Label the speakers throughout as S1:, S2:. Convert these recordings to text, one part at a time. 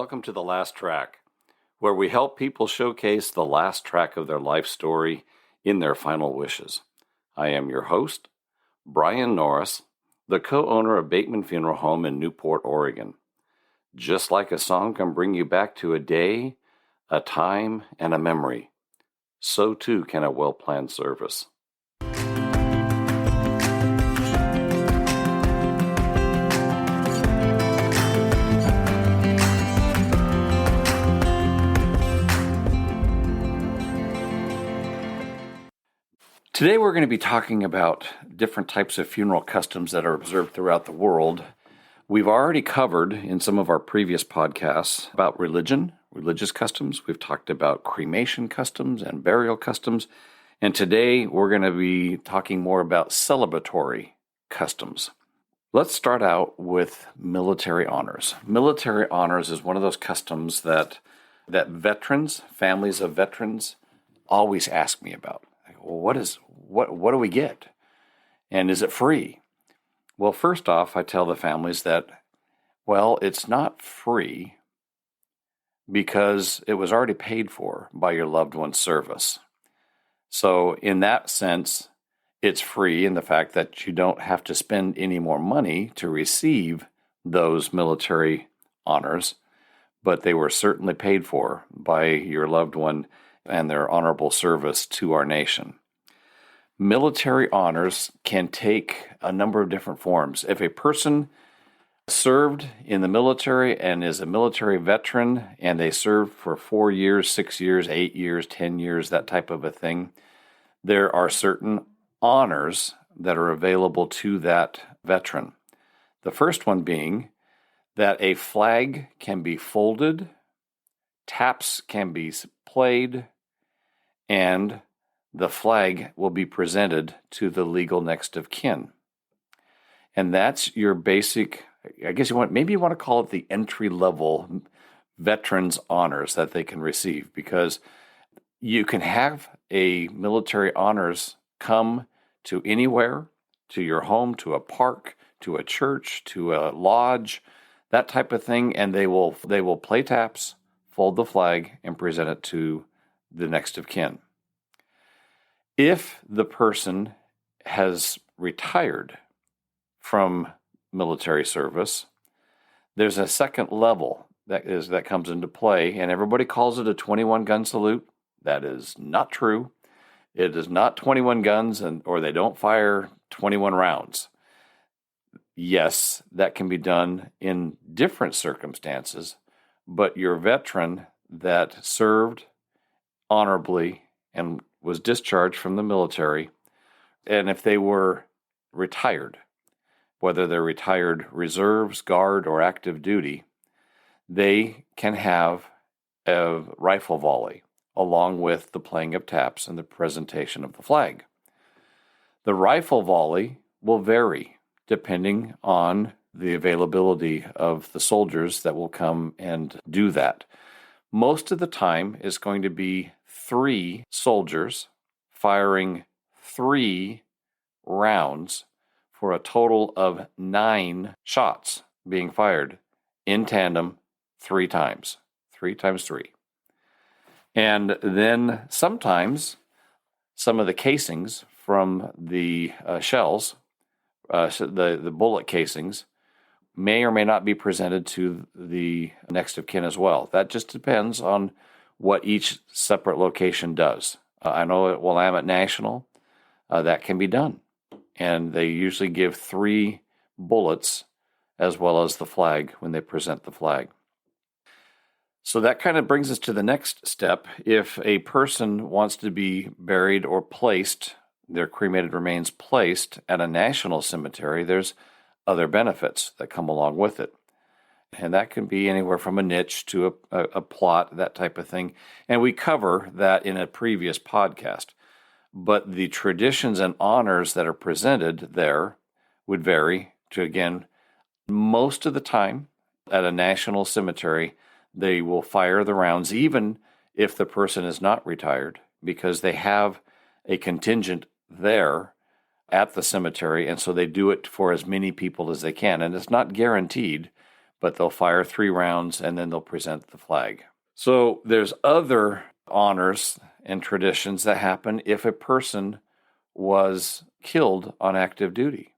S1: Welcome to The Last Track, where we help people showcase the last track of their life story in their final wishes. I am your host, Brian Norris, the co-owner of Bateman Funeral Home in Newport, Oregon. Just like a song can bring you back to a day, a time, and a memory, so too can a well-planned service. Today we're going to be talking about different types of funeral customs that are observed throughout the world. We've already covered in some of our previous podcasts about religious customs. We've talked about cremation customs and burial customs. And today we're going to be talking more about celebratory customs. Let's start out with military honors. Military honors is one of those customs that veterans, families of veterans, always ask me about. Well, what do we get? And is it free? Well, first off, I tell the families that, well, it's not free because it was already paid for by your loved one's service. So in that sense, it's free in the fact that you don't have to spend any more money to receive those military honors, but they were certainly paid for by your loved one and their honorable service to our nation. Military honors can take a number of different forms. If a person served in the military and is a military veteran and they served for 4 years, 6 years, 8 years, 10 years, that type of a thing, there are certain honors that are available to that veteran. The first one being that a flag can be folded, taps can be played, and the flag will be presented to the legal next of kin. And that's your basic, I guess maybe you want to call it the entry-level veterans honors that they can receive, because you can have a military honors come to anywhere, to your home, to a park, to a church, to a lodge, that type of thing, and they will play taps, fold the flag, and present it to the next of kin. If the person has retired from military service, there's a second level that comes into play, and everybody calls it a 21-gun salute. That is not true. It is not 21 guns, or they don't fire 21 rounds. Yes, that can be done in different circumstances, but your veteran that served honorably and was discharged from the military, and if they were retired, whether they're retired reserves, guard, or active duty, they can have a rifle volley along with the playing of taps and the presentation of the flag. The rifle volley will vary depending on the availability of the soldiers that will come and do that. Most of the time, it's going to be 3 soldiers firing 3 rounds for a total of 9 shots being fired in tandem 3 times. 3 times 3. And then sometimes some of the casings from the shells, the bullet casings, may or may not be presented to the next of kin as well. That just depends on what each separate location does. I know at Willamette National, that can be done. And they usually give 3 bullets as well as the flag when they present the flag. So that kind of brings us to the next step. If a person wants to be buried or placed, their cremated remains placed at a national cemetery, there's other benefits that come along with it. And that can be anywhere from a niche to a plot, that type of thing. And we cover that in a previous podcast. But the traditions and honors that are presented there would vary to, again, most of the time at a national cemetery, they will fire the rounds, even if the person is not retired, because they have a contingent there at the cemetery, and so they do it for as many people as they can. And it's not guaranteed, but they'll fire 3 rounds and then they'll present the flag. So there's other honors and traditions that happen if a person was killed on active duty.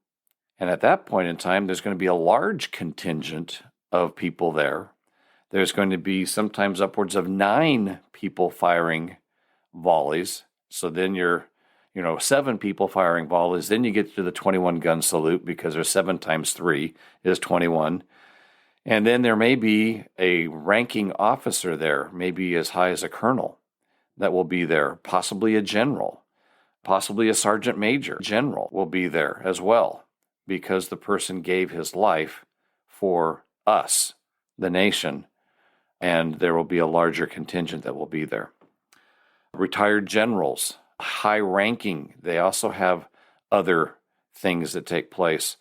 S1: And at that point in time, there's going to be a large contingent of people there. There's going to be sometimes upwards of 9 people firing volleys. So then you're 7 people firing volleys. Then you get to the 21 gun salute because there's 7 times 3 is 21. And then there may be a ranking officer there, maybe as high as a colonel, that will be there, possibly a general, possibly a sergeant major. General will be there as well, because the person gave his life for us, the nation, and there will be a larger contingent that will be there. Retired generals, high ranking, they also have other things that take place.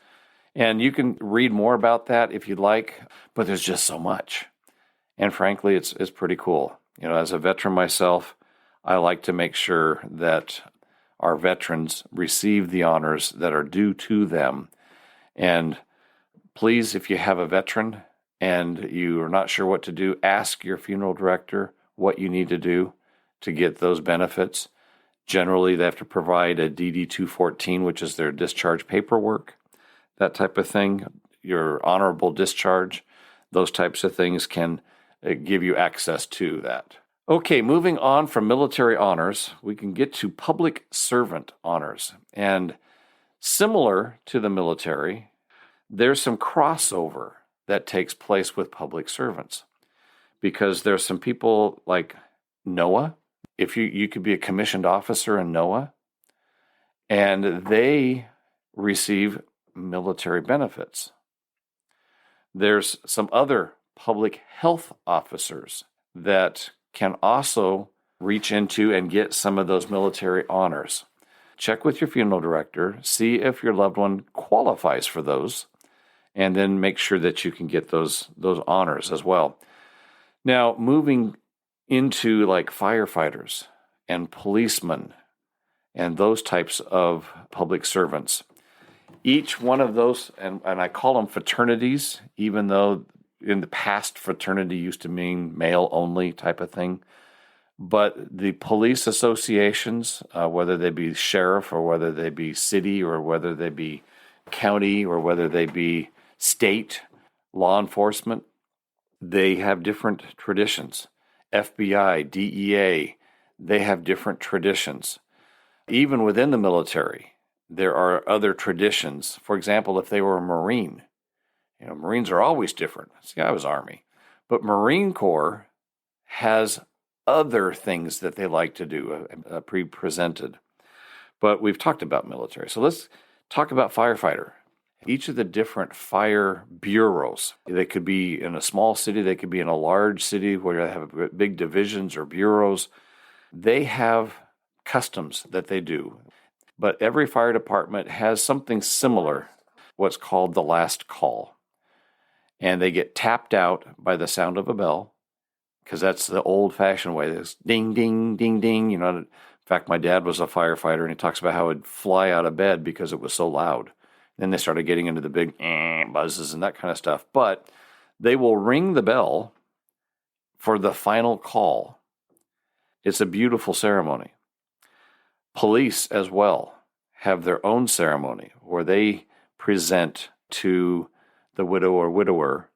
S1: And you can read more about that if you'd like, but there's just so much. And frankly, it's pretty cool. As a veteran myself, I like to make sure that our veterans receive the honors that are due to them. And please, if you have a veteran and you are not sure what to do, ask your funeral director what you need to do to get those benefits. Generally, they have to provide a DD-214, which is their discharge paperwork, that type of thing, your honorable discharge. Those types of things can give you access to that. Okay, moving on from military honors, we can get to public servant honors. And similar to the military, there's some crossover that takes place with public servants, because there's some people like NOAA. If you could be a commissioned officer in NOAA, and they receive military benefits. There's some other public health officers that can also reach into and get some of those military honors. Check with your funeral director, see if your loved one qualifies for those, and then make sure that you can get those honors as well. Now, moving into like firefighters and policemen and those types of public servants. Each one of those, and I call them fraternities, even though in the past fraternity used to mean male only type of thing. But the police associations, whether they be sheriff or whether they be city or whether they be county or whether they be state law enforcement, they have different traditions. FBI, DEA, they have different traditions. Even within the military, there are other traditions. For example, if they were a Marine, Marines are always different. See, I was Army. But Marine Corps has other things that they like to do, pre-presented. But we've talked about military. So let's talk about firefighter. Each of the different fire bureaus, they could be in a small city, they could be in a large city where they have big divisions or bureaus. They have customs that they do. But every fire department has something similar, what's called the last call. And they get tapped out by the sound of a bell, because that's the old-fashioned way. This ding, ding, ding, ding. In fact, my dad was a firefighter, and he talks about how he'd fly out of bed because it was so loud. Then they started getting into the big buzzes and that kind of stuff. But they will ring the bell for the final call. It's a beautiful ceremony. Police as well have their own ceremony where they present to the widow or widower,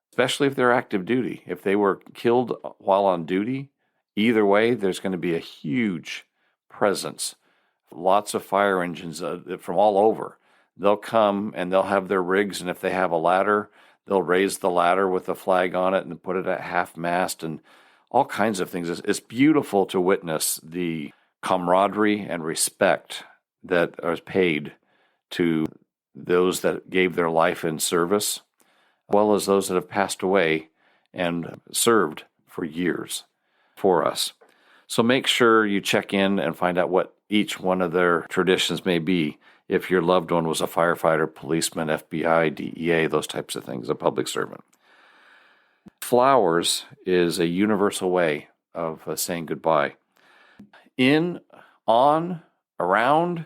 S1: especially if they're active duty. If they were killed while on duty, either way, there's going to be a huge presence. Lots of fire engines from all over. They'll come and they'll have their rigs, and if they have a ladder, they'll raise the ladder with a flag on it and put it at half-mast and all kinds of things. It's beautiful to witness the camaraderie and respect that is paid to those that gave their life in service, as well as those that have passed away and served for years for us. So make sure you check in and find out what each one of their traditions may be. If your loved one was a firefighter, policeman, FBI, DEA, those types of things, a public servant. Flowers is a universal way of saying goodbye. In, on, around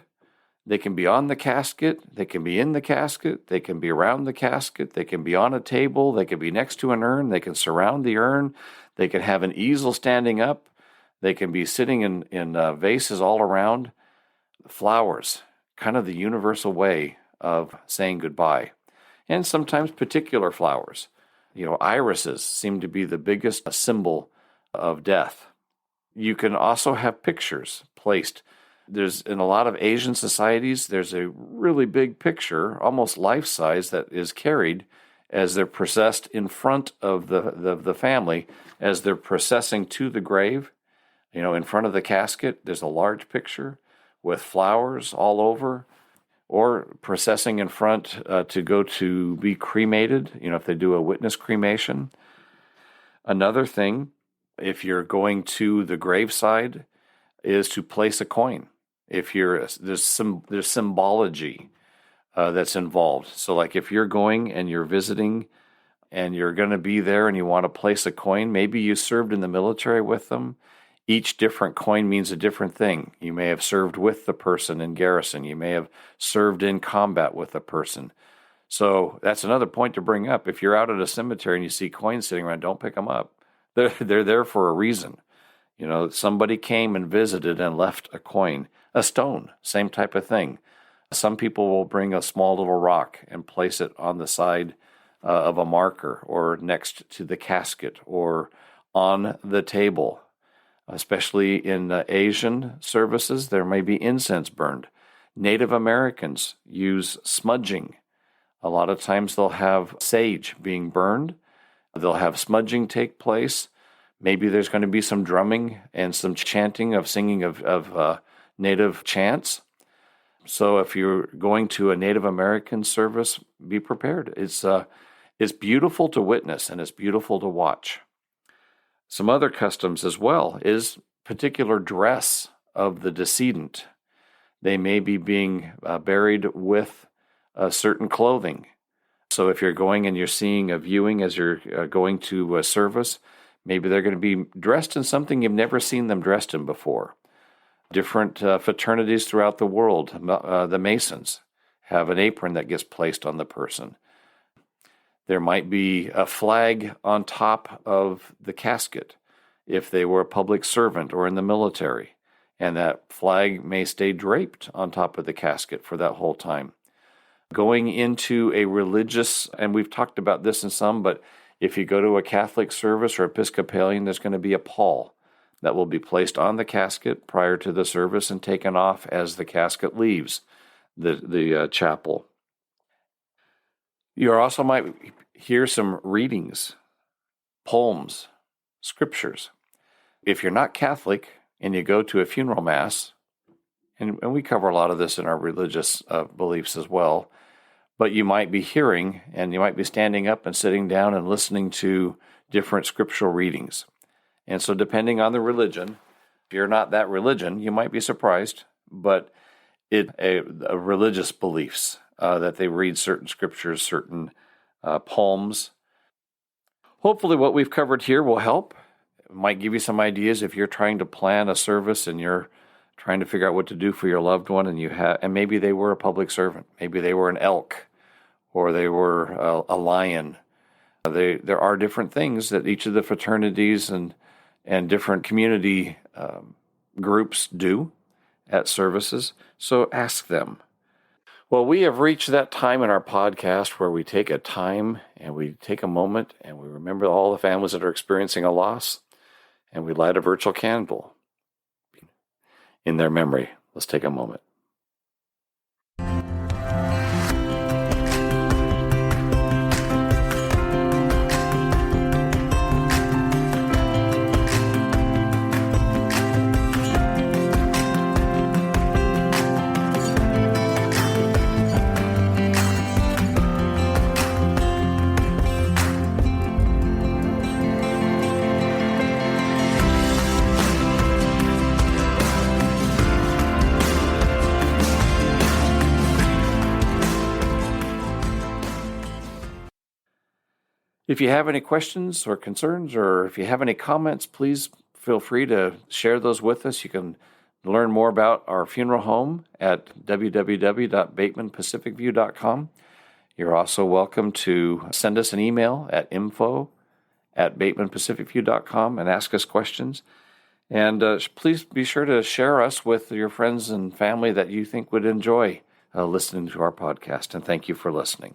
S1: They can be on the casket, they can be in the casket, they can be around the casket, they can be on a table, they can be next to an urn, they can surround the urn, they can have an easel standing up, they can be sitting in vases all around. Flowers, kind of the universal way of saying goodbye. And sometimes particular flowers. Irises seem to be the biggest symbol of death. You can also have pictures placed. There's, in a lot of Asian societies, there's a really big picture, almost life-size, that is carried as they're processed in front of the family, as they're processing to the grave. In front of the casket, there's a large picture with flowers all over, or processing in front to go to be cremated, if they do a witness cremation. Another thing, if you're going to the graveside, is to place a coin. There's symbology that's involved. So like if you're going and you're visiting and you're going to be there and you want to place a coin, maybe you served in the military with them. Each different coin means a different thing. You may have served with the person in garrison. You may have served in combat with the person. So that's another point to bring up. If you're out at a cemetery and you see coins sitting around, don't pick them up. They're there for a reason. Somebody came and visited and left a coin. A stone, same type of thing. Some people will bring a small little rock and place it on the side of a marker or next to the casket or on the table. Especially in Asian services, there may be incense burned. Native Americans use smudging. A lot of times they'll have sage being burned. They'll have smudging take place. Maybe there's going to be some drumming and some chanting of singing of native chants. So if you're going to a Native American service, be prepared. It's beautiful to witness and it's beautiful to watch. Some other customs as well is particular dress of the decedent. They may be being buried with certain clothing. So if you're going and you're seeing a viewing as you're going to a service, maybe they're going to be dressed in something you've never seen them dressed in before. Different fraternities throughout the world, the Masons, have an apron that gets placed on the person. There might be a flag on top of the casket if they were a public servant or in the military, and that flag may stay draped on top of the casket for that whole time. Going into a religious, and we've talked about this in some, but if you go to a Catholic service or Episcopalian, there's going to be a pall that will be placed on the casket prior to the service and taken off as the casket leaves the chapel. You also might hear some readings, poems, scriptures. If you're not Catholic and you go to a funeral mass, and we cover a lot of this in our religious beliefs as well, but you might be hearing and you might be standing up and sitting down and listening to different scriptural readings. And so depending on the religion, if you're not that religion, you might be surprised, but a religious beliefs that they read certain scriptures, certain poems. Hopefully what we've covered here will help. It might give you some ideas if you're trying to plan a service and you're trying to figure out what to do for your loved one, and maybe they were a public servant, maybe they were an elk, or they were a lion. There are different things that each of the fraternities and different community groups do at services, so ask them. Well, we have reached that time in our podcast where we take a time and we take a moment and we remember all the families that are experiencing a loss, and we light a virtual candle in their memory. Let's take a moment. If you have any questions or concerns, or if you have any comments, please feel free to share those with us. You can learn more about our funeral home at www.batemanpacificview.com. You're also welcome to send us an email at info@batemanpacificview.com and ask us questions. And please be sure to share us with your friends and family that you think would enjoy listening to our podcast. And thank you for listening.